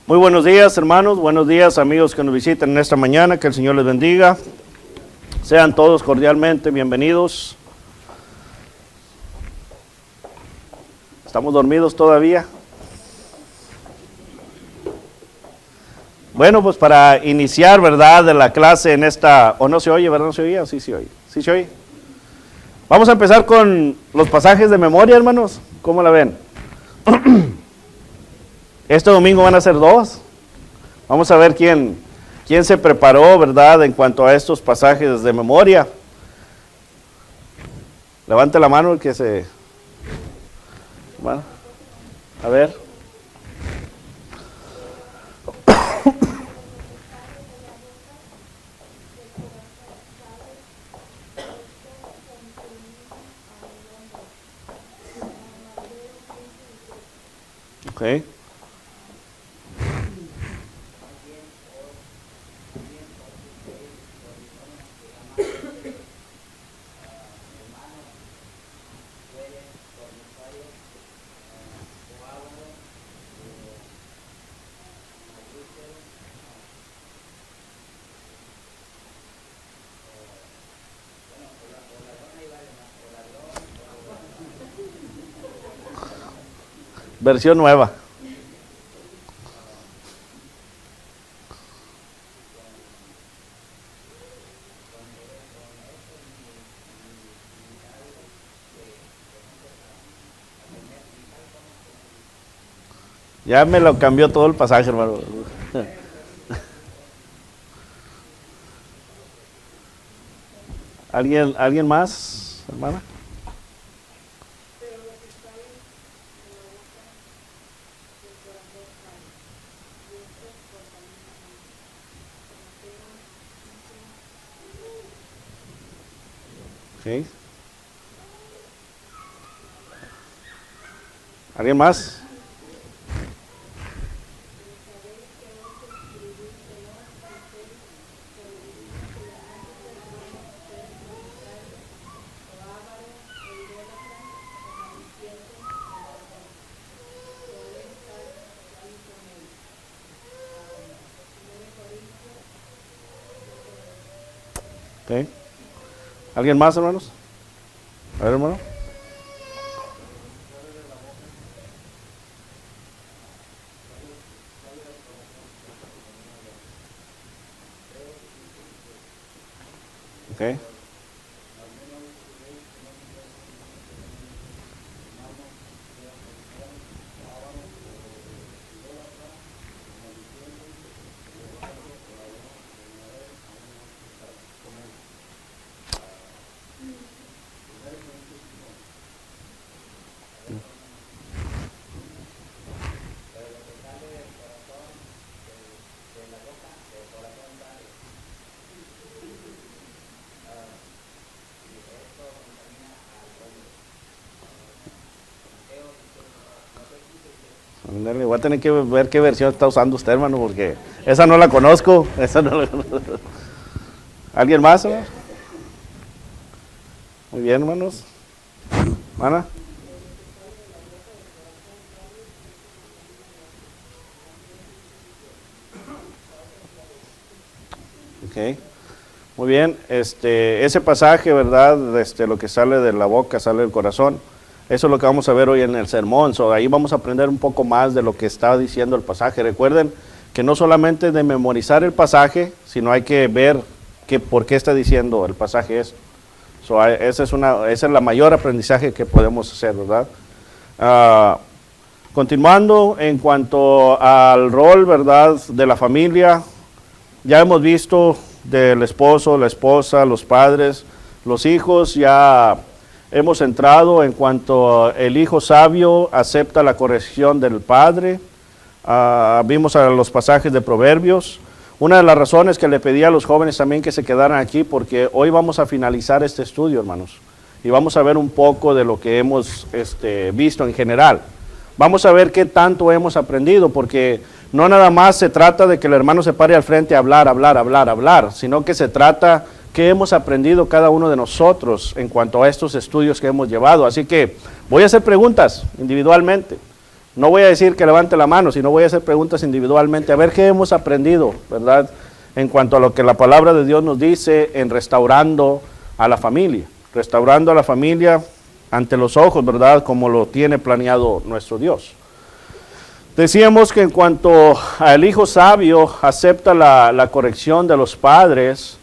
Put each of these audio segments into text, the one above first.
Muy buenos días, hermanos, buenos días, amigos que nos visitan en esta mañana, que el Señor les bendiga. Sean todos cordialmente bienvenidos. ¿Estamos dormidos todavía? Bueno, pues para iniciar, ¿verdad?, de la clase en esta, o no se oye, ¿verdad? ¿No se oye? ¿O sí se oye? ¿Sí se oye? Vamos a empezar con los pasajes de memoria, hermanos. ¿Cómo la ven? Este domingo van a ser 2. Vamos a ver quién se preparó, ¿verdad?, en cuanto a estos pasajes de memoria. Levante la mano el que se... Bueno, a ver. Ok. Versión nueva. Ya me lo cambió todo el pasaje, hermano. ¿Alguien más, hermana? Sí. ¿Alguien más? Okay. ¿Alguien más, hermanos? A ver, hermano. Okay. Voy a tener que ver qué versión está usando usted, hermano, porque esa no la conozco. ¿Alguien más, hermano? Muy bien, hermanos. ¿Ana? Ok. Muy bien. Ese pasaje, ¿verdad? Lo que sale de la boca, sale del corazón. Eso es lo que vamos a ver hoy en el sermón. Ahí vamos a aprender un poco más de lo que está diciendo el pasaje. Recuerden que no solamente de memorizar el pasaje, sino hay que ver por qué está diciendo el pasaje eso. Esa es la mayor aprendizaje que podemos hacer, ¿verdad? Continuando en cuanto al rol, ¿verdad?, de la familia, ya hemos visto del esposo, la esposa, los padres, los hijos, ya hemos entrado en cuanto el hijo sabio acepta la corrección del padre. Vimos a los pasajes de Proverbios. Una de las razones que le pedí a los jóvenes también que se quedaran aquí, porque hoy vamos a finalizar este estudio, hermanos, y vamos a ver un poco de lo que hemos visto en general. Vamos a ver qué tanto hemos aprendido, porque no nada más se trata de que el hermano se pare al frente a hablar, sino que se trata qué hemos aprendido cada uno de nosotros en cuanto a estos estudios que hemos llevado. Así que voy a hacer preguntas individualmente. No voy a decir que levante la mano, sino voy a hacer preguntas individualmente, a ver qué hemos aprendido, ¿verdad? En cuanto a lo que la palabra de Dios nos dice en restaurando a la familia ante los ojos, ¿verdad? Como lo tiene planeado nuestro Dios. Decíamos que en cuanto al hijo sabio acepta la corrección de los padres,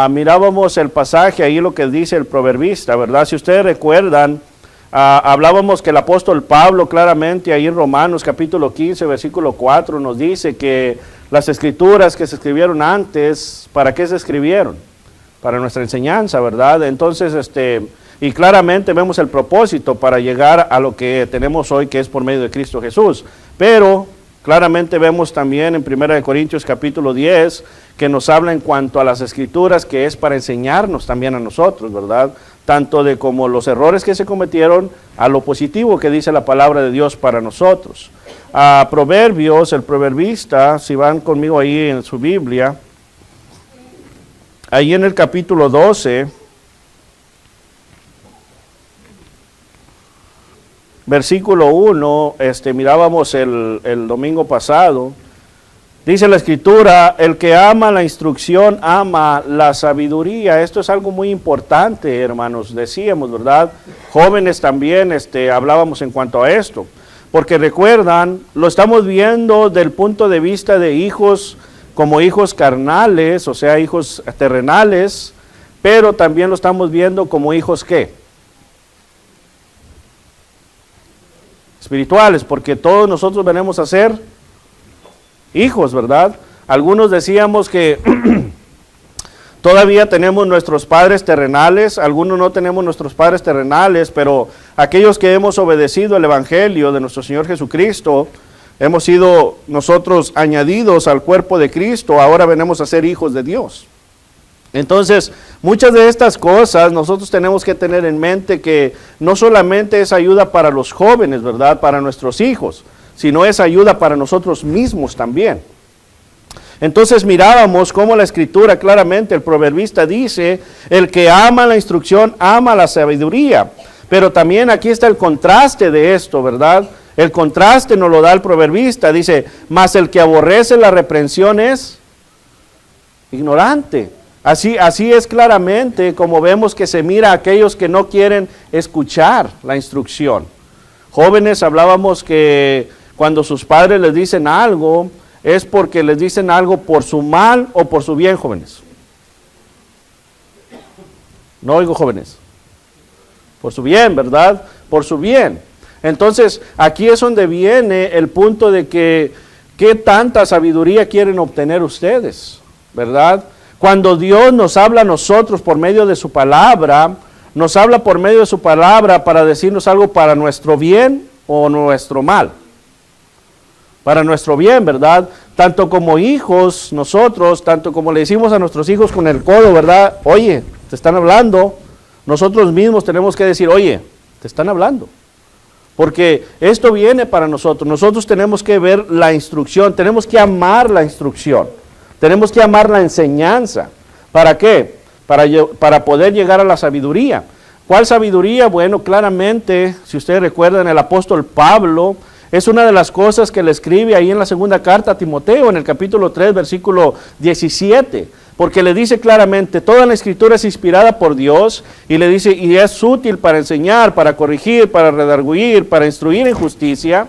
mirábamos el pasaje ahí lo que dice el proverbista, ¿verdad? Si ustedes recuerdan, hablábamos que el apóstol Pablo claramente ahí en Romanos capítulo 15, versículo 4 nos dice que las escrituras que se escribieron antes, ¿para qué se escribieron? Para nuestra enseñanza, ¿verdad? Entonces, y claramente vemos el propósito para llegar a lo que tenemos hoy, que es por medio de Cristo Jesús. Pero claramente vemos también en 1 Corintios capítulo 10, que nos habla en cuanto a las escrituras, que es para enseñarnos también a nosotros, ¿verdad? Tanto de como los errores que se cometieron, a lo positivo que dice la palabra de Dios para nosotros. Proverbios, el proverbista, si van conmigo ahí en su Biblia, ahí en el capítulo 12, versículo 1, mirábamos el domingo pasado, dice la escritura, el que ama la instrucción ama la sabiduría. Esto es algo muy importante, hermanos, decíamos, ¿verdad? Jóvenes también hablábamos en cuanto a esto, porque recuerdan, lo estamos viendo del punto de vista de hijos, como hijos carnales, o sea, hijos terrenales, pero también lo estamos viendo como hijos, ¿qué? Espirituales, porque todos nosotros venimos a ser hijos, ¿verdad? Algunos decíamos que todavía tenemos nuestros padres terrenales, algunos no tenemos nuestros padres terrenales, pero aquellos que hemos obedecido el evangelio de nuestro Señor Jesucristo, hemos sido nosotros añadidos al cuerpo de Cristo, ahora venimos a ser hijos de Dios. Entonces, muchas de estas cosas nosotros tenemos que tener en mente que no solamente es ayuda para los jóvenes, ¿verdad? Para nuestros hijos, sino es ayuda para nosotros mismos también. Entonces mirábamos cómo la escritura claramente, el proverbista dice, el que ama la instrucción ama la sabiduría. Pero también aquí está el contraste de esto, ¿verdad? El contraste nos lo da el proverbista, dice, mas el que aborrece la reprensión es ignorante. Así es claramente como vemos que se mira a aquellos que no quieren escuchar la instrucción. Jóvenes, hablábamos que cuando sus padres les dicen algo, es porque les dicen algo por su mal o por su bien, jóvenes. No oigo, jóvenes. Por su bien, ¿verdad? Por su bien. Entonces, aquí es donde viene el punto de que, ¿qué tanta sabiduría quieren obtener ustedes? ¿Verdad? Cuando Dios nos habla a nosotros por medio de su palabra, nos habla por medio de su palabra para decirnos algo para nuestro bien o nuestro mal. Para nuestro bien, ¿verdad? Tanto como hijos, nosotros, tanto como le decimos a nuestros hijos con el codo, ¿verdad? Oye, te están hablando. Nosotros mismos tenemos que decir, oye, te están hablando. Porque esto viene para nosotros. Nosotros tenemos que ver la instrucción, tenemos que amar la instrucción. Tenemos que amar la enseñanza. ¿Para qué? Para poder llegar a la sabiduría. ¿Cuál sabiduría? Bueno, claramente, si ustedes recuerdan, el apóstol Pablo, es una de las cosas que le escribe ahí en la segunda carta a Timoteo, en el capítulo 3, versículo 17. Porque le dice claramente, toda la escritura es inspirada por Dios, y le dice, y es útil para enseñar, para corregir, para redarguir, para instruir en justicia.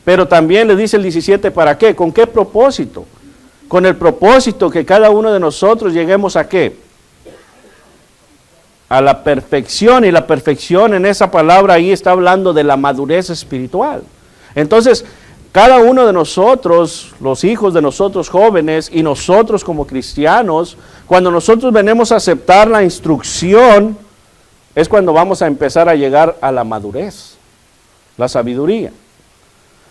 Pero también le dice el 17, ¿para qué? ¿Con qué propósito? Con el propósito que cada uno de nosotros lleguemos a ¿qué? A la perfección, y la perfección en esa palabra ahí está hablando de la madurez espiritual. Entonces, cada uno de nosotros, los hijos de nosotros jóvenes y nosotros como cristianos, cuando nosotros venimos a aceptar la instrucción, es cuando vamos a empezar a llegar a la madurez, la sabiduría.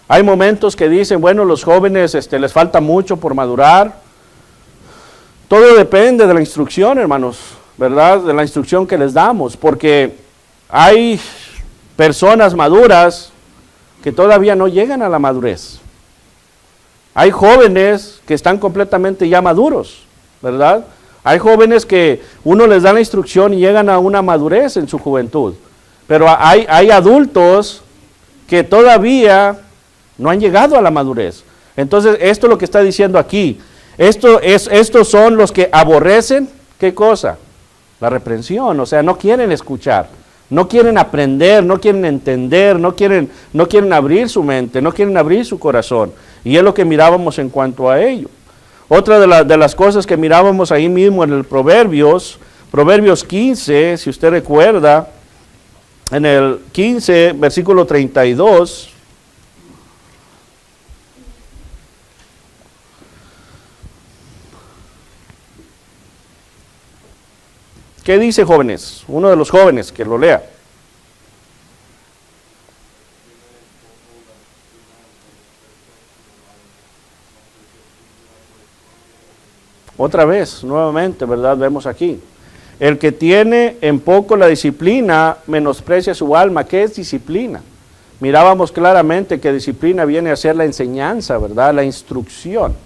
Hay momentos que dicen, bueno, los jóvenes les falta mucho por madurar. Todo depende de la instrucción, hermanos, ¿verdad? De la instrucción que les damos, porque hay personas maduras que todavía no llegan a la madurez. Hay jóvenes que están completamente ya maduros, ¿verdad? Hay jóvenes que uno les da la instrucción y llegan a una madurez en su juventud. Pero hay adultos que todavía no han llegado a la madurez. Entonces, esto es lo que está diciendo aquí. Estos son los que aborrecen, ¿qué cosa? La reprensión, o sea, no quieren escuchar, no quieren aprender, no quieren entender, no quieren abrir su mente, no quieren abrir su corazón. Y es lo que mirábamos en cuanto a ello. Otra de las cosas que mirábamos ahí mismo en el Proverbios 15, si usted recuerda, en el 15, versículo 32, ¿qué dice, jóvenes? Uno de los jóvenes que lo lea. Otra vez, nuevamente, ¿verdad? Vemos aquí. El que tiene en poco la disciplina menosprecia su alma. ¿Qué es disciplina? Mirábamos claramente que disciplina viene a ser la enseñanza, ¿verdad? La instrucción.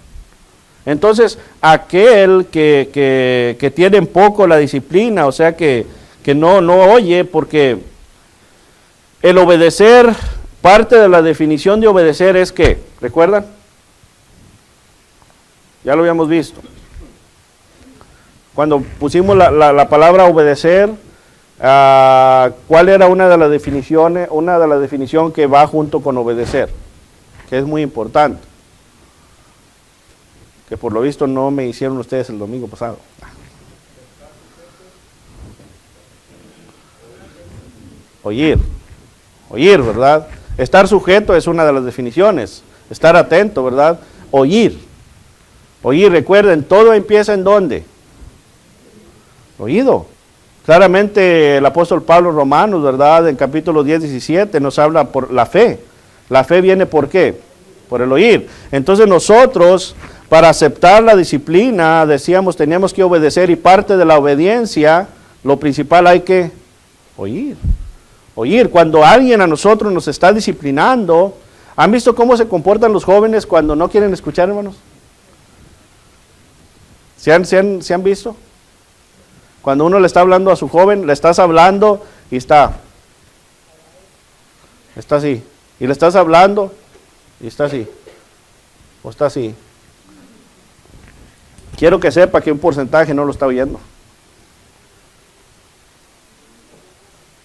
Entonces, aquel que tiene en poco la disciplina, o sea que no oye, porque el obedecer, parte de la definición de obedecer es ¿qué? ¿Recuerdan? Ya lo habíamos visto. Cuando pusimos la palabra obedecer, ¿cuál era una de las definiciones? Una de las definiciones que va junto con obedecer, que es muy importante. Que por lo visto no me hicieron ustedes el domingo pasado. Oír, ¿verdad? Estar sujeto es una de las definiciones. Estar atento, ¿verdad? Oír, recuerden, todo empieza ¿en dónde? Oído. Claramente el apóstol Pablo Romanos, ¿verdad? En capítulo 10, 17 nos habla por la fe. La fe viene ¿por qué? Por el oír. Entonces nosotros, para aceptar la disciplina, decíamos, teníamos que obedecer, y parte de la obediencia, lo principal hay que oír. Oír. Cuando alguien a nosotros nos está disciplinando, ¿han visto cómo se comportan los jóvenes cuando no quieren escuchar, hermanos? ¿Se han visto? Cuando uno le está hablando a su joven, le estás hablando y está así. Y le estás hablando y está así. O está así. Quiero que sepa que un porcentaje no lo está oyendo.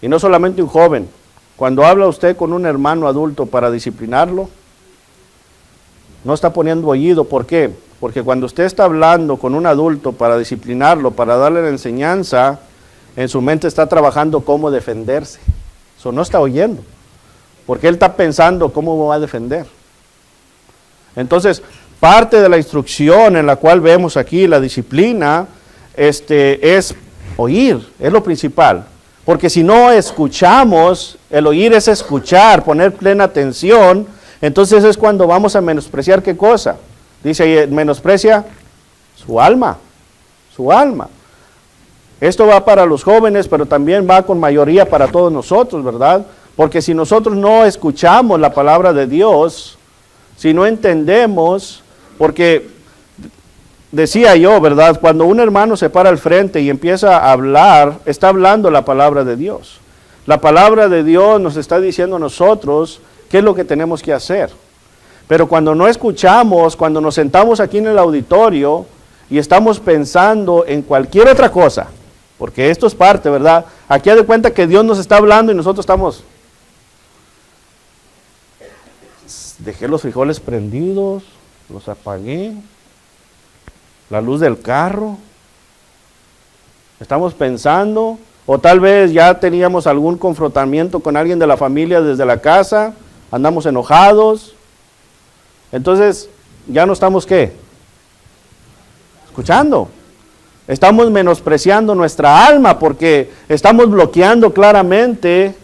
Y no solamente un joven. Cuando habla usted con un hermano adulto para disciplinarlo, no está poniendo oído. ¿Por qué? Porque cuando usted está hablando con un adulto para disciplinarlo, para darle la enseñanza, en su mente está trabajando cómo defenderse. Eso no está oyendo. Porque él está pensando cómo va a defender. Entonces, parte de la instrucción en la cual vemos aquí la disciplina, es oír, es lo principal. Porque si no escuchamos, el oír es escuchar, poner plena atención, entonces es cuando vamos a menospreciar ¿qué cosa? Dice, menosprecia su alma, su alma. Esto va para los jóvenes, pero también va con mayoría para todos nosotros, ¿verdad? Porque si nosotros no escuchamos la palabra de Dios, si no entendemos, porque decía yo, ¿verdad? Cuando un hermano se para al frente y empieza a hablar, está hablando la palabra de Dios. La palabra de Dios nos está diciendo a nosotros qué es lo que tenemos que hacer. Pero cuando no escuchamos, cuando nos sentamos aquí en el auditorio y estamos pensando en cualquier otra cosa, porque esto es parte, ¿verdad? Aquí haz de cuenta que Dios nos está hablando y nosotros estamos... Dejé los frijoles prendidos, los apagué, la luz del carro, estamos pensando, o tal vez ya teníamos algún confrontamiento con alguien de la familia desde la casa, andamos enojados. Entonces, ya no estamos ¿qué? Escuchando. Estamos menospreciando nuestra alma porque estamos bloqueando claramente,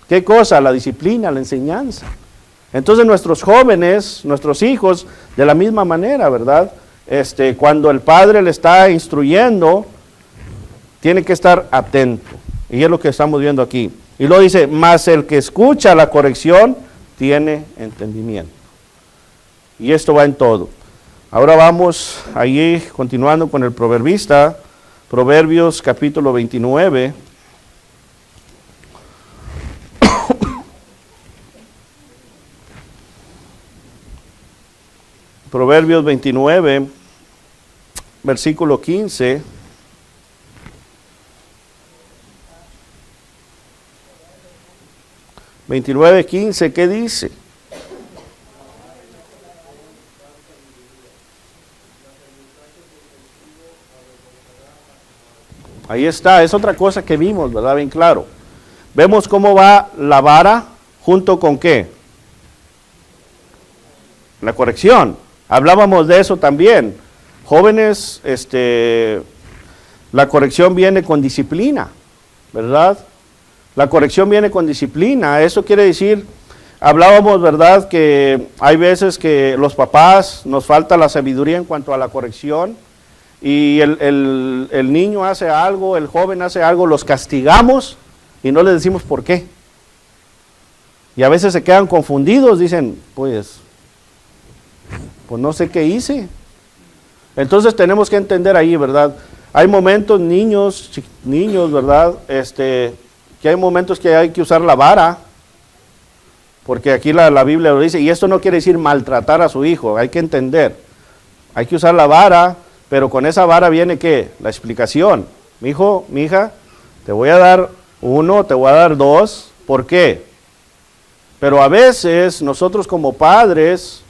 ¿qué cosa? La disciplina, la enseñanza. Entonces nuestros jóvenes, nuestros hijos, de la misma manera, ¿verdad? Cuando el padre le está instruyendo, tiene que estar atento. Y es lo que estamos viendo aquí. Y luego dice, mas el que escucha la corrección tiene entendimiento. Y esto va en todo. Ahora vamos allí continuando con el proverbista, Proverbios capítulo 29. Proverbios 29, versículo 15. ¿Qué dice? Ahí está, es otra cosa que vimos, ¿verdad? Bien claro. Vemos cómo va la vara junto con ¿qué? La corrección. Hablábamos de eso también. Jóvenes, la corrección viene con disciplina, ¿verdad? La corrección viene con disciplina. Eso quiere decir, hablábamos, ¿verdad?, que hay veces que los papás nos falta la sabiduría en cuanto a la corrección, y el niño hace algo, el joven hace algo, los castigamos y no les decimos por qué. Y a veces se quedan confundidos, dicen, pues no sé qué hice. Entonces tenemos que entender ahí, ¿verdad? Hay momentos, niños, ¿verdad?, que hay momentos que hay que usar la vara, porque aquí la Biblia lo dice, y esto no quiere decir maltratar a su hijo, hay que entender, hay que usar la vara, pero con esa vara viene ¿qué? La explicación. Mi hijo, mi hija, te voy a dar 1, te voy a dar 2, ¿por qué? Pero a veces nosotros como padres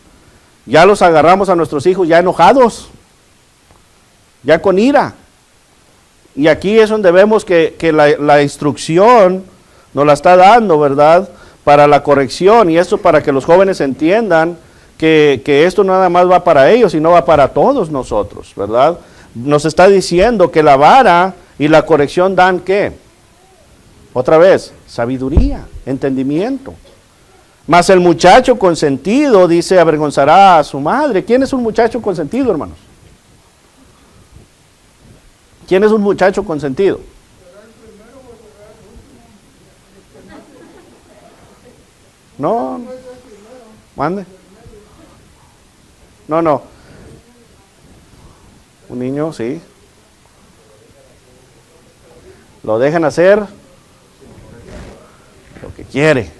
ya los agarramos a nuestros hijos ya enojados, ya con ira. Y aquí es donde vemos que la instrucción nos la está dando, ¿verdad?, para la corrección, y esto para que los jóvenes entiendan que esto no nada más va para ellos, sino va para todos nosotros, ¿verdad? Nos está diciendo que la vara y la corrección dan ¿qué? Otra vez, sabiduría, entendimiento. Mas el muchacho consentido, dice, avergonzará a su madre. ¿Quién es un muchacho consentido, hermanos? ¿Quién es un muchacho consentido? No, mande. No. Un niño, sí. Lo dejan hacer lo que quiere.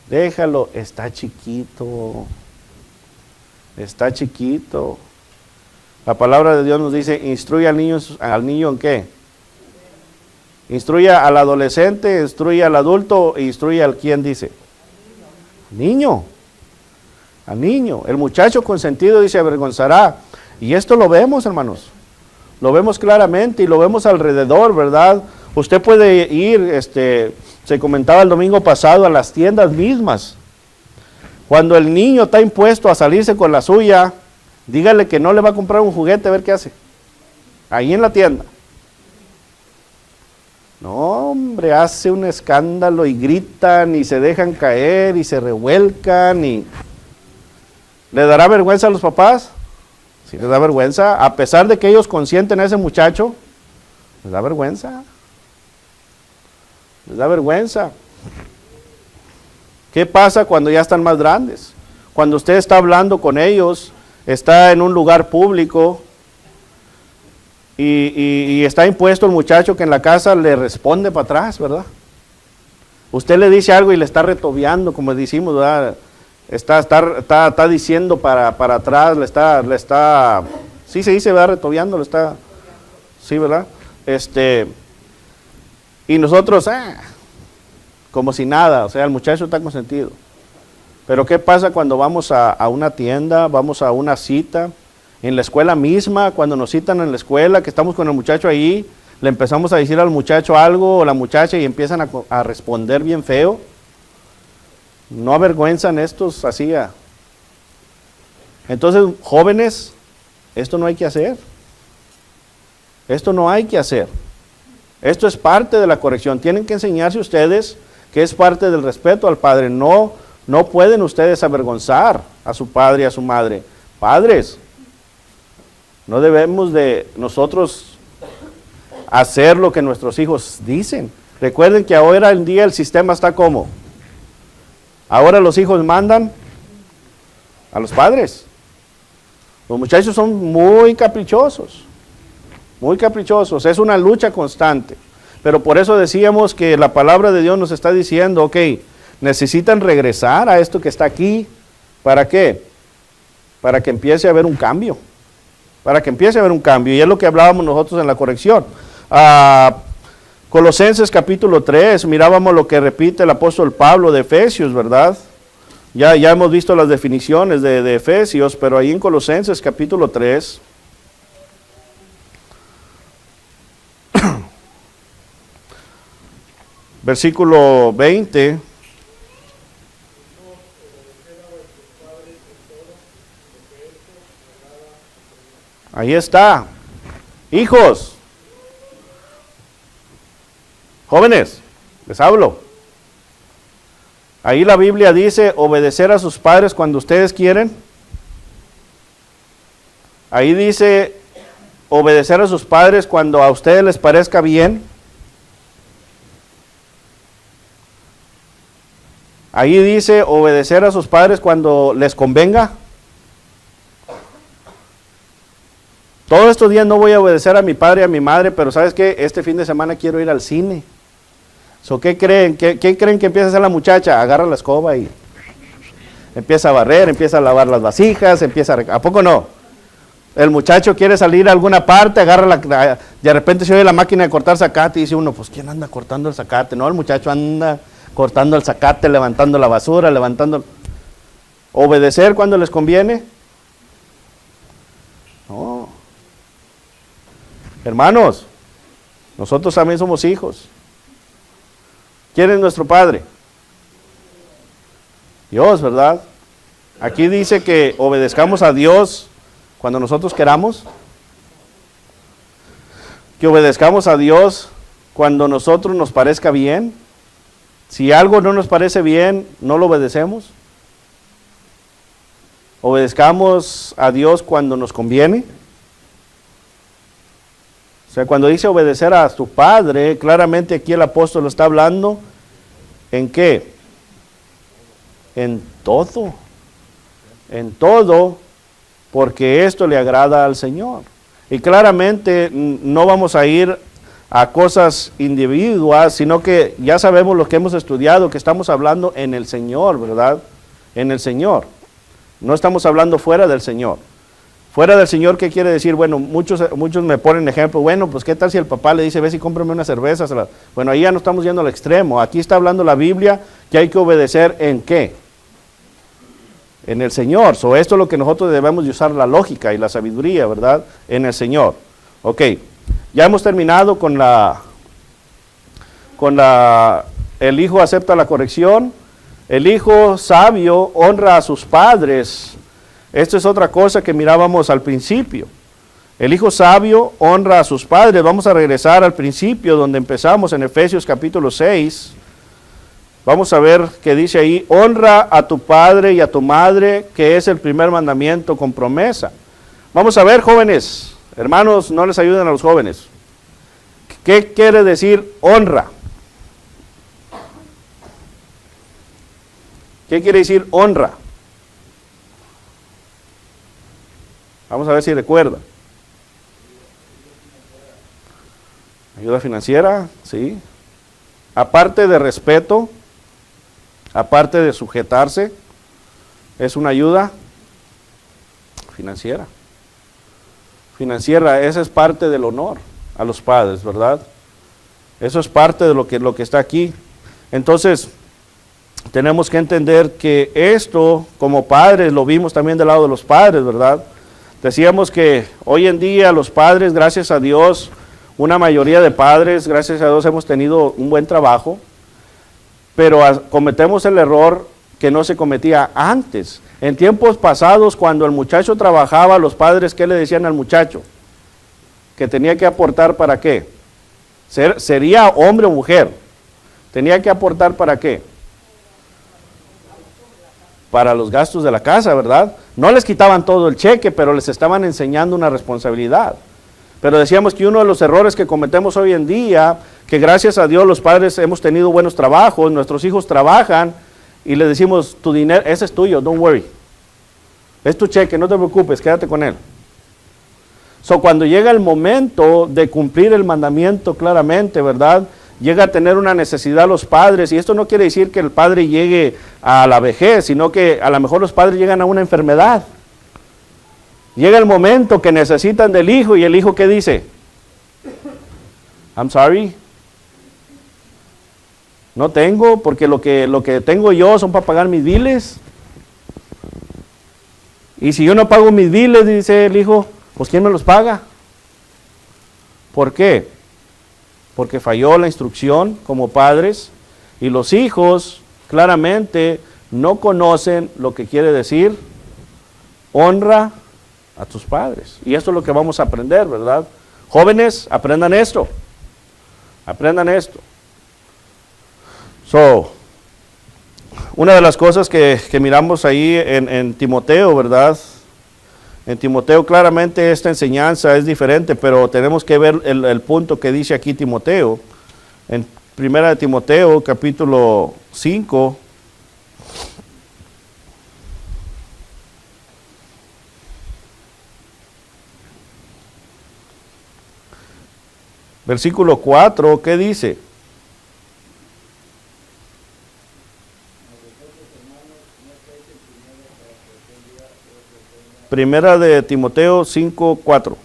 Déjalo, está chiquito. Está chiquito. La palabra de Dios nos dice, instruye al niño ¿en qué? Instruye al adolescente, instruye al adulto, e instruye al ¿quién dice? Niño. Al niño. El muchacho consentido dice avergonzará. Y esto lo vemos, hermanos. Lo vemos claramente y lo vemos alrededor, ¿verdad? Usted puede ir, se comentaba el domingo pasado, a las tiendas mismas. Cuando el niño está impuesto a salirse con la suya, dígale que no le va a comprar un juguete, a ver qué hace. Ahí en la tienda. No, hombre, hace un escándalo y gritan y se dejan caer y se revuelcan y... ¿Le dará vergüenza a los papás? Sí, les da vergüenza. A pesar de que ellos consienten a ese muchacho, les da vergüenza. Les da vergüenza. ¿Qué pasa cuando ya están más grandes? Cuando usted está hablando con ellos, está en un lugar público y está impuesto el muchacho que en la casa le responde para atrás, ¿verdad? Usted le dice algo y le está retobeando, como decimos, ¿verdad? Está diciendo para atrás, le está, sí se dice, ¿verdad? Retobeando, le está, sí, ¿verdad? Y nosotros, como si nada, o sea, el muchacho está consentido. Pero ¿qué pasa cuando vamos a una tienda, vamos a una cita, en la escuela misma, cuando nos citan en la escuela, que estamos con el muchacho ahí, le empezamos a decir al muchacho algo o la muchacha y empiezan a responder bien feo? ¿No avergüenzan estos así? Entonces, jóvenes, esto no hay que hacer. Esto no hay que hacer. Esto es parte de la corrección. Tienen que enseñarse ustedes que es parte del respeto al padre. No pueden ustedes avergonzar a su padre y a su madre. Padres, no debemos de nosotros hacer lo que nuestros hijos dicen. Recuerden que ahora en día el sistema está como. Ahora los hijos mandan a los padres. Los muchachos son muy caprichosos. Muy caprichosos. Es una lucha constante. Pero por eso decíamos que la palabra de Dios nos está diciendo, ok, necesitan regresar a esto que está aquí. ¿Para qué? para que empiece a haber un cambio. Para que empiece a haber un cambio. Y es lo que hablábamos nosotros en la corrección. Colosenses capítulo 3, mirábamos lo que repite el apóstol Pablo de Efesios, ¿verdad? Ya hemos visto las definiciones de Efesios, pero ahí en Colosenses capítulo 3, versículo 20, ahí está. Hijos, jóvenes, les hablo. Ahí la Biblia dice obedecer a sus padres cuando ustedes quieren. Ahí dice obedecer a sus padres cuando a ustedes les parezca bien. Ahí dice obedecer a sus padres cuando les convenga. Todos estos días no voy a obedecer a mi padre y a mi madre, pero ¿sabes qué? Este fin de semana quiero ir al cine. ¿Qué creen? ¿Qué creen que empieza a hacer la muchacha? Agarra la escoba y empieza a barrer, empieza a lavar las vasijas, ¿a poco no? El muchacho quiere salir a alguna parte, de repente se oye la máquina de cortar zacate y dice uno, pues ¿quién anda cortando el zacate? No, el muchacho anda cortando el zacate, levantando la basura, ¿Obedecer cuando les conviene? No. Hermanos, nosotros también somos hijos. ¿Quién es nuestro Padre? Dios, ¿verdad? Aquí dice que obedezcamos a Dios cuando nosotros queramos. Que obedezcamos a Dios cuando nosotros nos parezca bien. Si algo no nos parece bien, no lo obedecemos. Obedezcamos a Dios cuando nos conviene. O sea, cuando dice obedecer a tu padre, claramente aquí el apóstol está hablando, ¿en qué? En todo. En todo, porque esto le agrada al Señor. Y claramente no vamos a ir a cosas individuas, sino que ya sabemos lo que hemos estudiado, que estamos hablando en el Señor, ¿verdad? En el Señor. No estamos hablando fuera del Señor. Fuera del Señor, ¿qué quiere decir? Bueno, muchos me ponen ejemplo, bueno, pues ¿qué tal si el papá le dice, ve si cómprame una cerveza? Bueno, ahí ya no estamos yendo al extremo. Aquí está hablando la Biblia que hay que obedecer ¿en qué? En el Señor. Esto es lo que nosotros debemos de usar la lógica y la sabiduría, ¿verdad? En el Señor. Ok, ya hemos terminado con el hijo acepta la corrección. El hijo sabio honra a sus padres. Esto es otra cosa que mirábamos al principio. El hijo sabio honra a sus padres. Vamos a regresar al principio donde empezamos en Efesios capítulo 6. Vamos a ver qué dice ahí. Honra a tu padre y a tu madre, que es el primer mandamiento con promesa. Vamos a ver, jóvenes. Hermanos, no les ayuden a los jóvenes. ¿Qué quiere decir honra? ¿Qué quiere decir honra? Vamos a ver si recuerda. Ayuda financiera, sí. Aparte de respeto, aparte de sujetarse, es una ayuda financiera. Financiera, esa es parte del honor a los padres, ¿verdad? Eso es parte de lo que está aquí. Entonces, tenemos que entender que esto, como padres, lo vimos también del lado de los padres, ¿verdad? Decíamos que hoy en día los padres, gracias a Dios, una mayoría de padres, gracias a Dios, hemos tenido un buen trabajo, pero cometemos el error que no se cometía antes. En tiempos pasados, cuando el muchacho trabajaba, los padres, ¿qué le decían al muchacho? Que tenía que aportar ¿para qué? Sería hombre o mujer. Tenía que aportar ¿para qué? Para los gastos de la casa, ¿verdad? No les quitaban todo el cheque, pero les estaban enseñando una responsabilidad. Pero decíamos que uno de los errores que cometemos hoy en día, que gracias a Dios los padres hemos tenido buenos trabajos, nuestros hijos trabajan, y les decimos, tu dinero, ese es tuyo, don't worry. Es tu cheque, no te preocupes, quédate con él. Cuando llega el momento de cumplir el mandamiento claramente, ¿verdad? Llega a tener una necesidad los padres, y esto no quiere decir que el padre llegue a la vejez, sino que a lo mejor los padres llegan a una enfermedad. Llega el momento que necesitan del hijo y el hijo ¿qué dice? I'm sorry. No tengo, porque lo que tengo yo son para pagar mis biles. Y si yo no pago mis biles, dice el hijo, pues ¿quién me los paga? ¿Por qué? Porque falló la instrucción como padres y los hijos claramente no conocen lo que quiere decir honra a tus padres. Y esto es lo que vamos a aprender, ¿verdad? Jóvenes, aprendan esto. Aprendan esto. Una de las cosas que miramos ahí en Timoteo, ¿verdad? En Timoteo claramente esta enseñanza es diferente, pero tenemos que ver el punto que dice aquí Timoteo. En 1 Timoteo, capítulo 5, versículo 4, ¿qué dice? Primera de Timoteo 5, 4.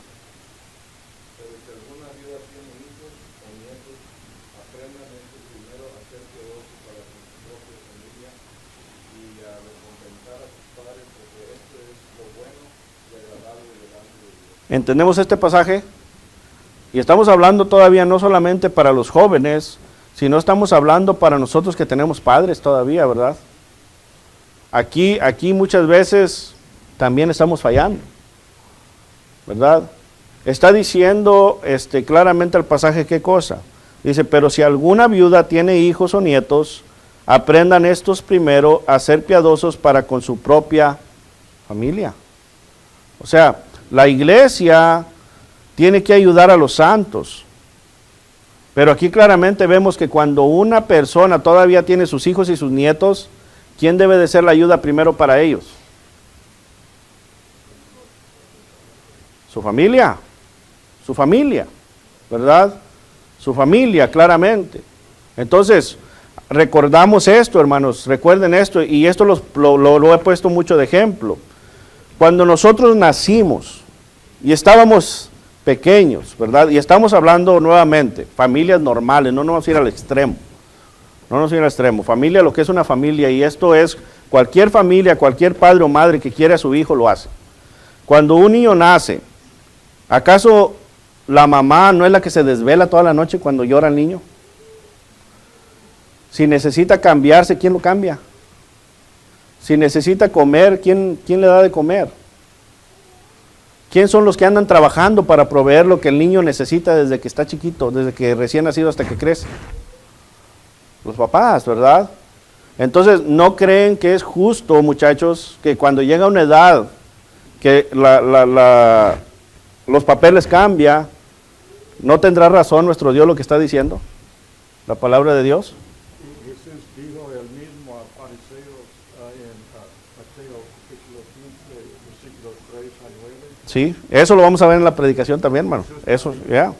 ¿Entendemos este pasaje? Y estamos hablando todavía no solamente para los jóvenes, sino estamos hablando para nosotros que tenemos padres todavía, ¿verdad? Aquí muchas veces también estamos fallando, ¿verdad? Está diciendo claramente el pasaje qué cosa. Dice, pero si alguna viuda tiene hijos o nietos, aprendan estos primero a ser piadosos para con su propia familia. O sea, la iglesia tiene que ayudar a los santos. Pero aquí claramente vemos que cuando una persona todavía tiene sus hijos y sus nietos, ¿quién debe de ser la ayuda primero para ellos? Su familia, ¿verdad? Su familia, claramente. Entonces, recordamos esto, hermanos, recuerden esto, y esto lo he puesto mucho de ejemplo. Cuando nosotros nacimos y estábamos pequeños, ¿verdad? Y estamos hablando nuevamente, familias normales, no nos vamos a ir al extremo. No nos vamos a ir al extremo. Familia, lo que es una familia, y esto es cualquier familia, cualquier padre o madre que quiere a su hijo lo hace. Cuando un niño nace, ¿acaso la mamá no es la que se desvela toda la noche cuando llora el niño? Si necesita cambiarse, ¿quién lo cambia? Si necesita comer, ¿quién le da de comer? ¿Quién son los que andan trabajando para proveer lo que el niño necesita desde que está chiquito, desde que recién nacido hasta que crece? Los papás, ¿verdad? Entonces, ¿no creen que es justo, muchachos, que cuando llega una edad que los papeles cambian, no tendrá razón nuestro Dios lo que está diciendo? La palabra de Dios. Jesús dijo el mismo a fariseos en Mateo capítulo 15, versículos 3 a 9. Sí, eso lo vamos a ver en la predicación también, hermano. Eso, ya.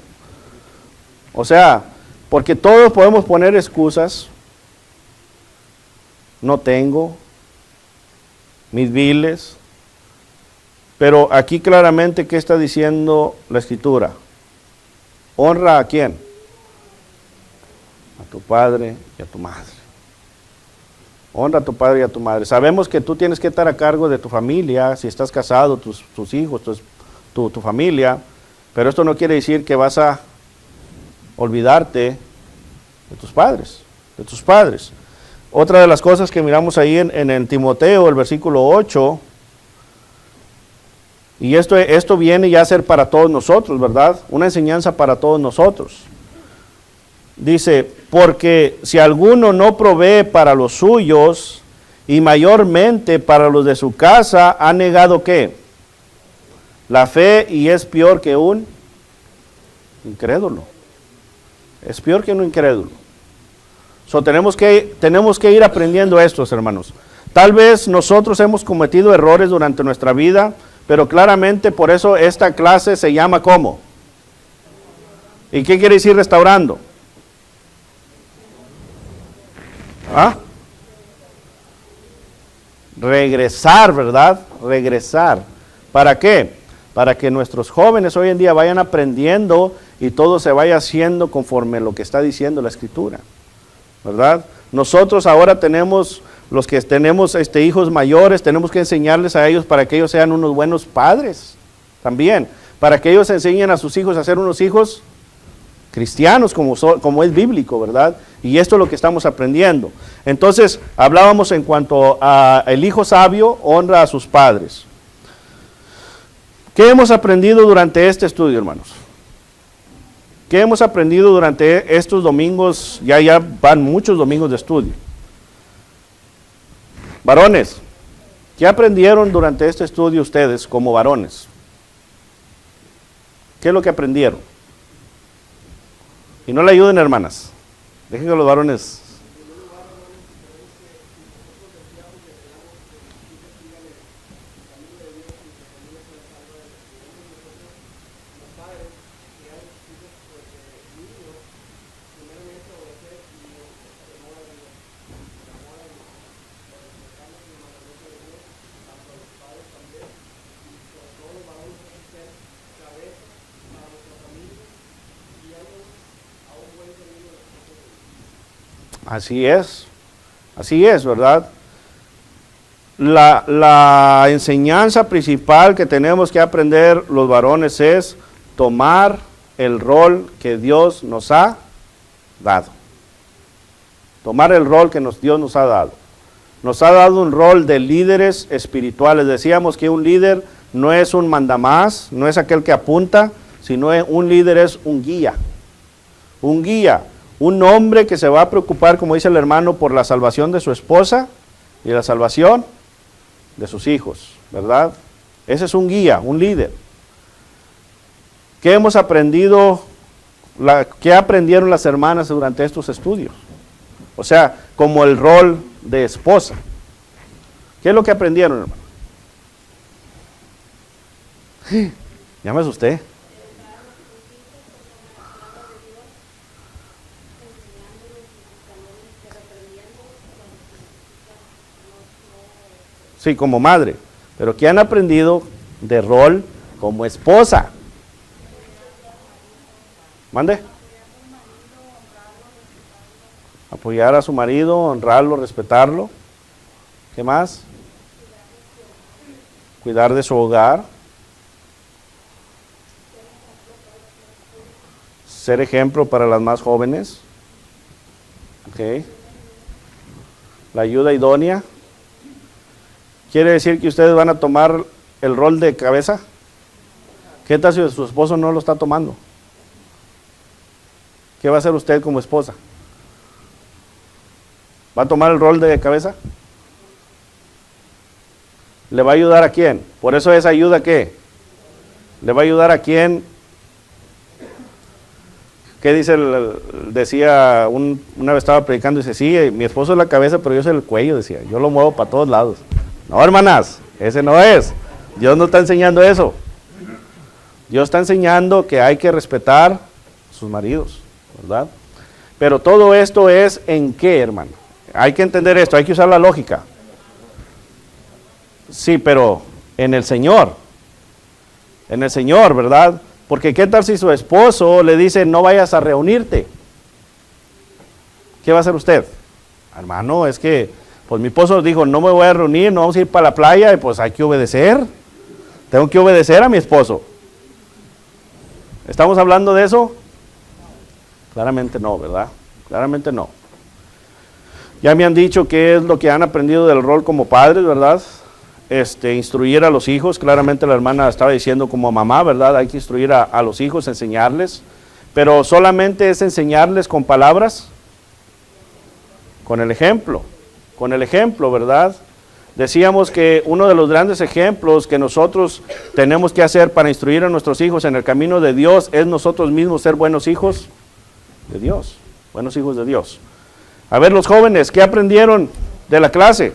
O sea, porque todos podemos poner excusas. No tengo mis biles. Pero aquí claramente, ¿qué está diciendo la Escritura? ¿Honra a quién? A tu padre y a tu madre. Honra a tu padre y a tu madre. Sabemos que tú tienes que estar a cargo de tu familia, si estás casado, tus hijos, tu familia, pero esto no quiere decir que vas a olvidarte de tus padres. Otra de las cosas que miramos ahí en Timoteo, el versículo 8, y esto viene ya a ser para todos nosotros, ¿verdad? Una enseñanza para todos nosotros. Dice, porque si alguno no provee para los suyos, y mayormente para los de su casa, ha negado ¿qué? La fe, y es peor que un incrédulo. Es peor que un incrédulo. Tenemos que ir aprendiendo estos, hermanos. Tal vez nosotros hemos cometido errores durante nuestra vida, pero claramente por eso esta clase se llama ¿cómo? ¿Y qué quiere decir restaurando? ¿Ah? Regresar, ¿verdad? Regresar. ¿Para qué? Para que nuestros jóvenes hoy en día vayan aprendiendo y todo se vaya haciendo conforme lo que está diciendo la Escritura, ¿verdad? Nosotros ahora tenemos, los que tenemos hijos mayores, tenemos que enseñarles a ellos para que ellos sean unos buenos padres también, para que ellos enseñen a sus hijos a ser unos hijos cristianos como es bíblico, ¿verdad? Y esto es lo que estamos aprendiendo. Entonces, hablábamos en cuanto a el hijo sabio honra a sus padres. ¿Qué hemos aprendido durante este estudio, hermanos? ¿Qué hemos aprendido durante estos domingos? Ya van muchos domingos de estudio. Varones, ¿qué aprendieron durante este estudio ustedes como varones? ¿Qué es lo que aprendieron? Y no le ayuden, hermanas. Dejen que los varones. Así es, ¿verdad? La enseñanza principal que tenemos que aprender los varones es tomar el rol que Dios nos ha dado. Tomar el rol que Dios nos ha dado. Nos ha dado un rol de líderes espirituales. Decíamos que un líder no es un mandamás, no es aquel que apunta, sino un líder es un guía. Un guía. Un hombre que se va a preocupar, como dice el hermano, por la salvación de su esposa y la salvación de sus hijos, ¿verdad? Ese es un guía, un líder. ¿Qué hemos aprendido? ¿Qué aprendieron las hermanas durante estos estudios? O sea, como el rol de esposa. ¿Qué es lo que aprendieron, hermano? Ya me asusté. Sí, como madre, pero ¿qué han aprendido de rol como esposa? ¿Mande? Apoyar a su marido, honrarlo, respetarlo. ¿Qué más? Cuidar de su hogar. Ser ejemplo para las más jóvenes. Ok. La ayuda idónea. ¿Quiere decir que ustedes van a tomar el rol de cabeza? ¿Qué tal si su esposo no lo está tomando? ¿Qué va a hacer usted como esposa? ¿Va a tomar el rol de cabeza? ¿Le va a ayudar a quién? Por eso esa ayuda, ¿qué? ¿Le va a ayudar a quién? ¿Qué dice? Decía, una vez estaba predicando y dice, sí, mi esposo es la cabeza, pero yo soy el cuello, decía. Yo lo muevo para todos lados. No, hermanas, ese no es. Dios no está enseñando eso. Dios está enseñando que hay que respetar a sus maridos, ¿verdad? Pero todo esto es en qué, hermano. Hay que entender esto, hay que usar la lógica. Sí, pero en el Señor. En el Señor, ¿verdad? Porque qué tal si su esposo le dice, no vayas a reunirte. ¿Qué va a hacer usted? Hermano, es que pues mi esposo dijo, no me voy a reunir, no vamos a ir para la playa, y pues hay que obedecer. Tengo que obedecer a mi esposo. ¿Estamos hablando de eso? Claramente no, ¿verdad? Claramente no. Ya me han dicho qué es lo que han aprendido del rol como padres, ¿verdad? Instruir a los hijos, claramente la hermana estaba diciendo como mamá, ¿verdad? Hay que instruir a los hijos, enseñarles, pero solamente es enseñarles con palabras, con el ejemplo, ¿verdad? Decíamos que uno de los grandes ejemplos que nosotros tenemos que hacer para instruir a nuestros hijos en el camino de Dios es nosotros mismos ser buenos hijos de Dios, buenos hijos de Dios. A ver, los jóvenes, ¿qué aprendieron de la clase?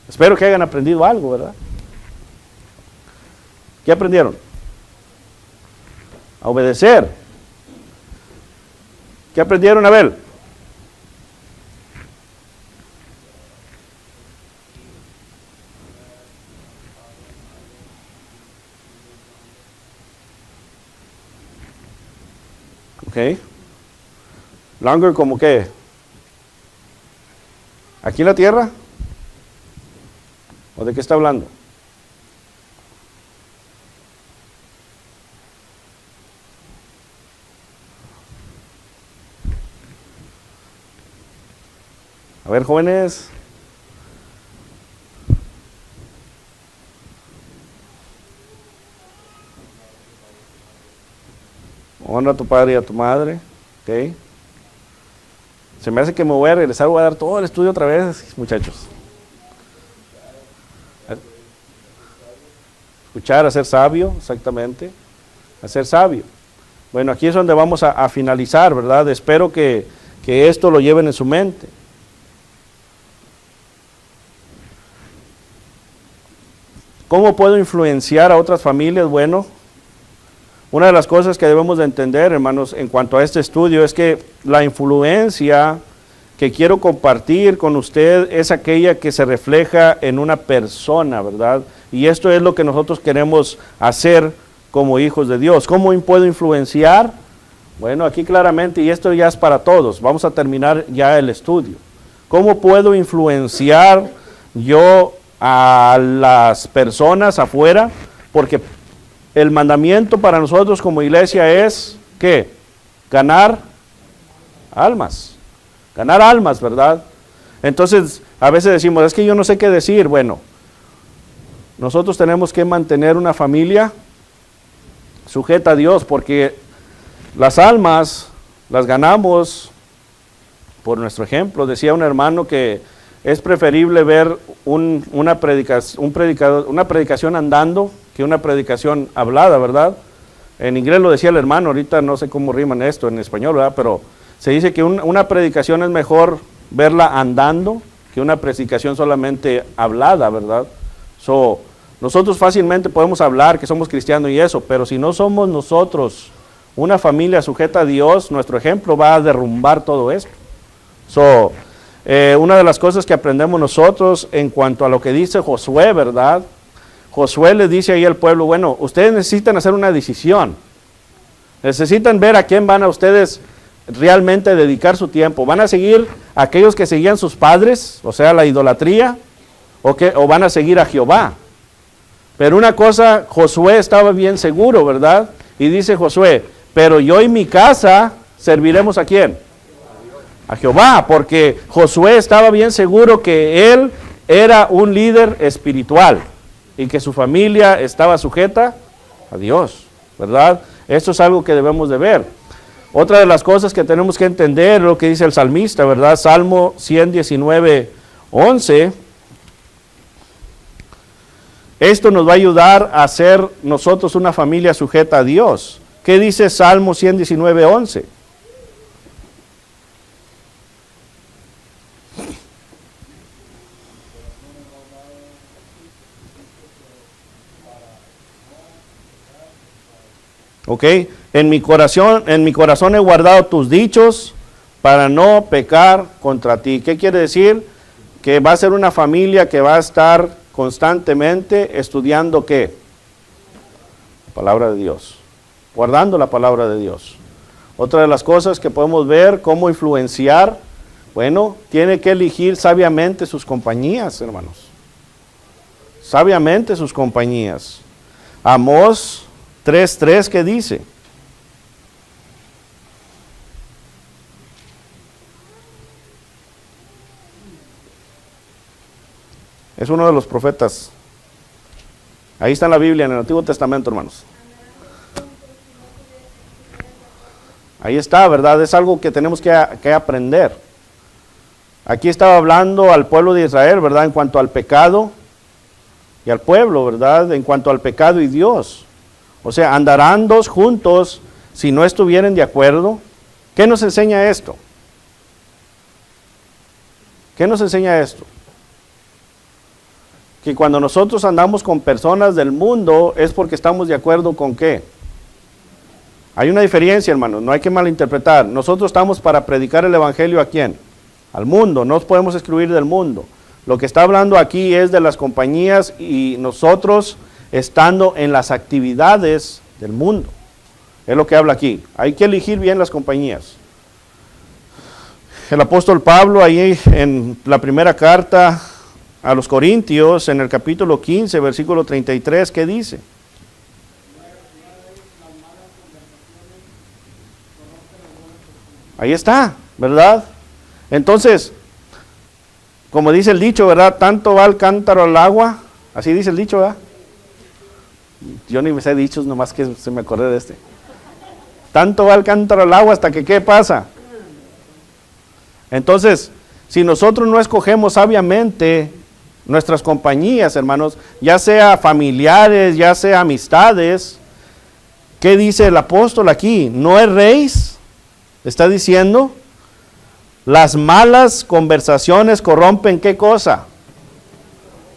Espero que hayan aprendido algo, ¿verdad? ¿Qué aprendieron? A obedecer. ¿Qué aprendieron, Abel? ¿Ok? Longer como qué? ¿Aquí en la tierra? ¿O de qué está hablando? A ver, jóvenes. Honra a tu padre y a tu madre. ¿Ok? Se me hace que me voy a regresar, voy a dar todo el estudio otra vez, muchachos. Escuchar, a ser sabio, exactamente. A ser sabio. Bueno, aquí es donde vamos a finalizar, ¿verdad? Espero que esto lo lleven en su mente. ¿Cómo puedo influenciar a otras familias? Bueno, una de las cosas que debemos de entender, hermanos, en cuanto a este estudio, es que la influencia que quiero compartir con usted es aquella que se refleja en una persona, ¿verdad? Y esto es lo que nosotros queremos hacer como hijos de Dios. ¿Cómo puedo influenciar? Bueno, aquí claramente, y esto ya es para todos, vamos a terminar ya el estudio. ¿Cómo puedo influenciar yo a las personas afuera? Porque el mandamiento para nosotros como iglesia es, ¿qué? Ganar almas. Ganar almas, ¿verdad? Entonces, a veces decimos, es que yo no sé qué decir. Bueno, nosotros tenemos que mantener una familia sujeta a Dios, porque las almas las ganamos por nuestro ejemplo. Decía un hermano que es preferible ver una predicación andando que una predicación hablada, ¿verdad? En inglés lo decía el hermano, ahorita no sé cómo riman esto en español, ¿verdad? Pero se dice que una predicación es mejor verla andando que una predicación solamente hablada, ¿verdad? Nosotros fácilmente podemos hablar que somos cristianos y eso, pero si no somos nosotros una familia sujeta a Dios, nuestro ejemplo va a derrumbar todo esto. Una de las cosas que aprendemos nosotros en cuanto a lo que dice Josué, ¿verdad? Josué le dice ahí al pueblo, bueno, ustedes necesitan hacer una decisión. Necesitan ver a quién van a ustedes realmente dedicar su tiempo. ¿Van a seguir a aquellos que seguían sus padres, o sea, la idolatría, o van a seguir a Jehová? Pero una cosa, Josué estaba bien seguro, ¿verdad? Y dice Josué, pero yo y mi casa serviremos ¿a quién? A Jehová, porque Josué estaba bien seguro que él era un líder espiritual y que su familia estaba sujeta a Dios, ¿verdad? Esto es algo que debemos de ver. Otra de las cosas que tenemos que entender es lo que dice el salmista, ¿verdad? Salmo 119, 11. Esto nos va a ayudar a ser nosotros una familia sujeta a Dios. ¿Qué dice Salmo 119, 11? Ok, en mi corazón he guardado tus dichos para no pecar contra ti. ¿Qué quiere decir? Que va a ser una familia que va a estar constantemente estudiando ¿qué? La palabra de Dios, guardando la palabra de Dios. Otra de las cosas que podemos ver, cómo influenciar, bueno, tiene que elegir sabiamente sus compañías, hermanos. Sabiamente sus compañías. Amós 3:3, ¿qué dice? Es uno de los profetas. Ahí está en la Biblia, en el Antiguo Testamento, hermanos. Ahí está, ¿verdad? Es algo que tenemos que aprender. Aquí estaba hablando al pueblo de Israel, ¿verdad? En cuanto al pecado y al pueblo, ¿verdad? En cuanto al pecado y Dios. O sea, andarán dos juntos si no estuvieran de acuerdo. ¿Qué nos enseña esto? ¿Qué nos enseña esto? Que cuando nosotros andamos con personas del mundo es porque estamos de acuerdo con ¿qué? Hay una diferencia, hermanos, no hay que malinterpretar. Nosotros estamos para predicar el evangelio ¿a quién? Al mundo, no nos podemos excluir del mundo. Lo que está hablando aquí es de las compañías y nosotros estando en las actividades del mundo. Es lo que habla aquí. Hay que elegir bien las compañías. El apóstol Pablo, ahí en la primera carta a los Corintios, en el capítulo 15, versículo 33, ¿qué dice? Ahí está, ¿verdad? Entonces, como dice el dicho, ¿verdad? Tanto va el cántaro al agua. Así dice el dicho, ¿verdad? Yo ni me sé dichos, nomás que se me acordé de este. Tanto va el cántaro al agua hasta que ¿qué pasa? Entonces, si nosotros no escogemos sabiamente nuestras compañías, hermanos, ya sea familiares, ya sea amistades, ¿qué dice el apóstol aquí? No erréis, está diciendo, las malas conversaciones corrompen ¿qué cosa?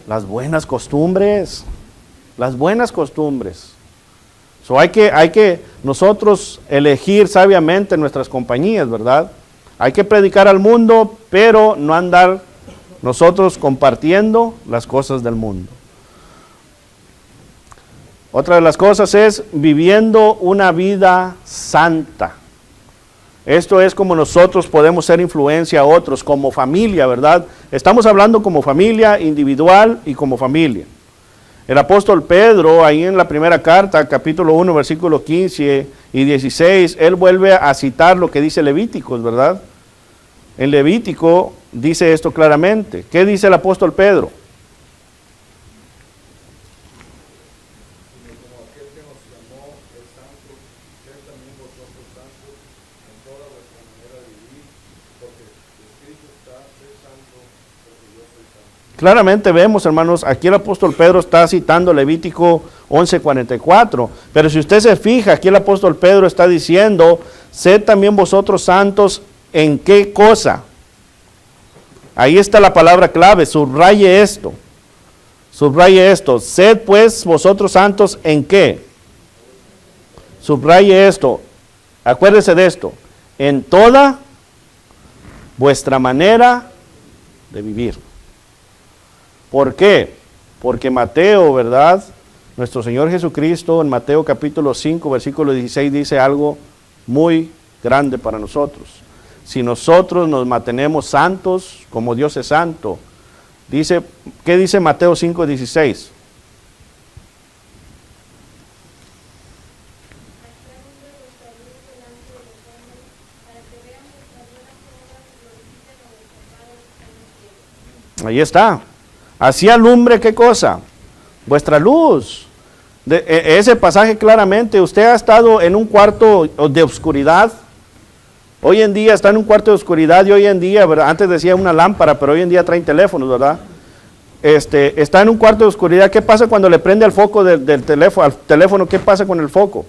Las buenas costumbres, las buenas costumbres. So hay que nosotros elegir sabiamente nuestras compañías, ¿verdad? Hay que predicar al mundo, pero no andar nosotros compartiendo las cosas del mundo. Otra de las cosas es viviendo una vida santa. Esto es como nosotros podemos ser influencia a otros, como familia, ¿verdad? Estamos hablando como familia individual y como familia. El apóstol Pedro, ahí en la primera carta, capítulo 1, versículos 15 y 16, él vuelve a citar lo que dice Levíticos, ¿verdad? En Levítico dice esto claramente. ¿Qué dice el apóstol Pedro? Como aquel que nos llamó es santo, sed también vosotros santos en toda vuestra manera de vivir, porque escrito está, sed santo, porque yo soy santo. Claramente vemos, hermanos, aquí el apóstol Pedro está citando Levítico 11:44, pero si usted se fija, aquí el apóstol Pedro está diciendo, sed también vosotros santos, ¿en qué cosa? Ahí está la palabra clave, subraye esto, sed pues vosotros santos, ¿en qué? Subraye esto, acuérdese de esto, en toda vuestra manera de vivir. ¿Por qué? Porque Mateo, ¿verdad? Nuestro Señor Jesucristo en Mateo capítulo 5, versículo 16 dice algo muy grande para nosotros. Si nosotros nos mantenemos santos como Dios es santo, dice, ¿qué dice Mateo 5, 16? Ahí está. Así alumbre, ¿qué cosa? Vuestra luz. Ese pasaje claramente, usted ha estado en un cuarto de oscuridad. Hoy en día está en un cuarto de oscuridad y hoy en día, ¿verdad? Antes decía una lámpara, pero hoy en día traen teléfonos, ¿verdad? Está en un cuarto de oscuridad. ¿Qué pasa cuando le prende al foco del teléfono? Al teléfono, ¿qué pasa con el foco?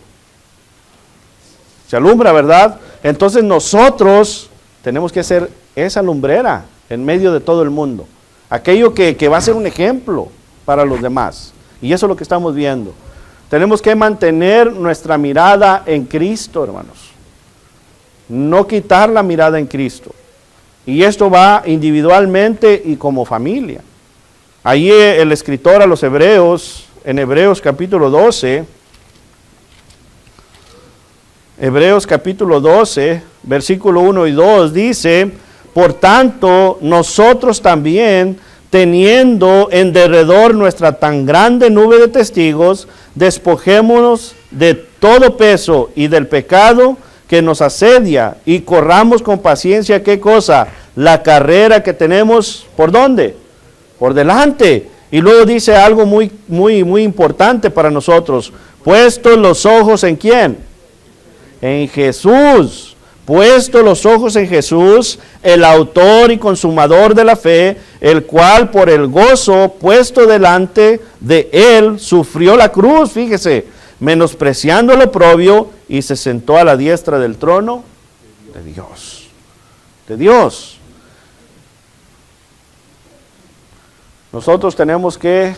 Se alumbra, ¿verdad? Entonces nosotros tenemos que ser esa lumbrera en medio de todo el mundo. Aquello que va a ser un ejemplo para los demás. Y eso es lo que estamos viendo. Tenemos que mantener nuestra mirada en Cristo, hermanos. No quitar la mirada en Cristo. Y esto va individualmente y como familia. Ahí el escritor a los Hebreos, en Hebreos capítulo 12, versículo 1 y 2, dice, por tanto, nosotros también, teniendo en derredor nuestra tan grande nube de testigos, despojémonos de todo peso y del pecado que nos asedia y corramos con paciencia, ¿qué cosa? La carrera que tenemos, ¿por dónde? Por delante. Y luego dice algo muy importante para nosotros. Puestos los ojos ¿en quién? En Jesús. Puestos los ojos en Jesús, el autor y consumador de la fe, el cual por el gozo puesto delante de él sufrió la cruz, fíjese, menospreciando lo oprobio, y se sentó a la diestra del trono de Dios. De Dios. Nosotros tenemos que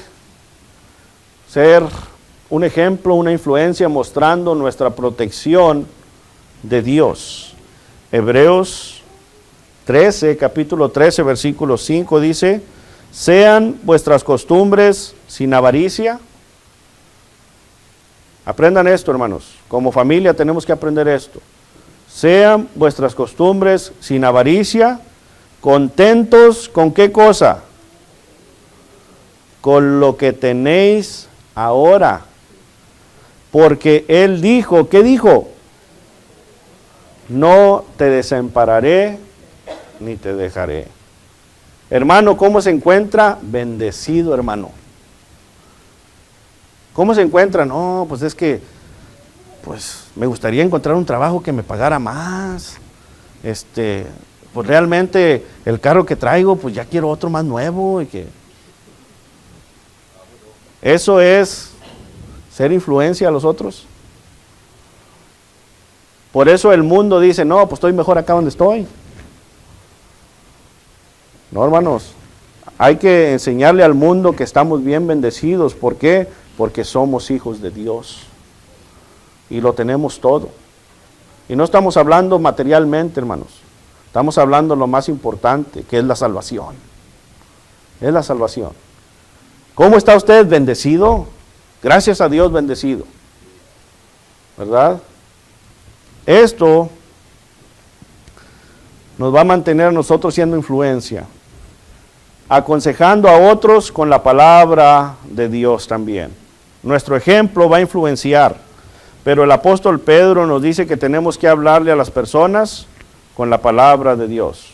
ser un ejemplo, una influencia, mostrando nuestra protección de Dios. Hebreos 13, capítulo 13, versículo 5 dice, sean vuestras costumbres sin avaricia. Aprendan esto, hermanos. Como familia tenemos que aprender esto. Sean vuestras costumbres sin avaricia, contentos ¿con qué cosa? Con lo que tenéis ahora. Porque Él dijo, ¿qué dijo? No te desampararé ni te dejaré. Hermano, ¿cómo se encuentra? Bendecido, hermano. ¿Cómo se encuentra? No, pues es que, pues me gustaría encontrar un trabajo que me pagara más. Pues realmente el carro que traigo, pues ya quiero otro más nuevo. Eso es ser influencia a los otros. Por eso el mundo dice, no, pues estoy mejor acá donde estoy. No, hermanos, hay que enseñarle al mundo que estamos bien bendecidos. ¿Por qué? Porque somos hijos de Dios. Y lo tenemos todo. Y no estamos hablando materialmente, hermanos. Estamos hablando lo más importante, que es la salvación. Es la salvación. ¿Cómo está usted? Bendecido. Gracias a Dios, bendecido. ¿Verdad? Esto nos va a mantener a nosotros siendo influencia, aconsejando a otros con la palabra de Dios también. Nuestro ejemplo va a influenciar, pero el apóstol Pedro nos dice que tenemos que hablarle a las personas con la palabra de Dios.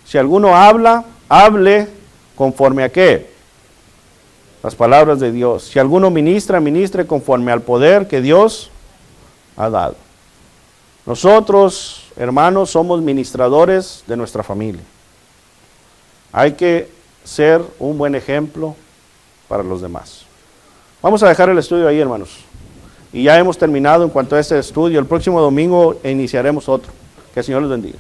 Si alguno habla, hable conforme a ¿qué? Las palabras de Dios. Si alguno ministra, ministre conforme al poder que Dios ha dado. Nosotros, hermanos, somos ministradores de nuestra familia. Hay que ser un buen ejemplo para los demás. Vamos a dejar el estudio ahí, hermanos. Y ya hemos terminado en cuanto a este estudio. El próximo domingo iniciaremos otro. Que el Señor les bendiga.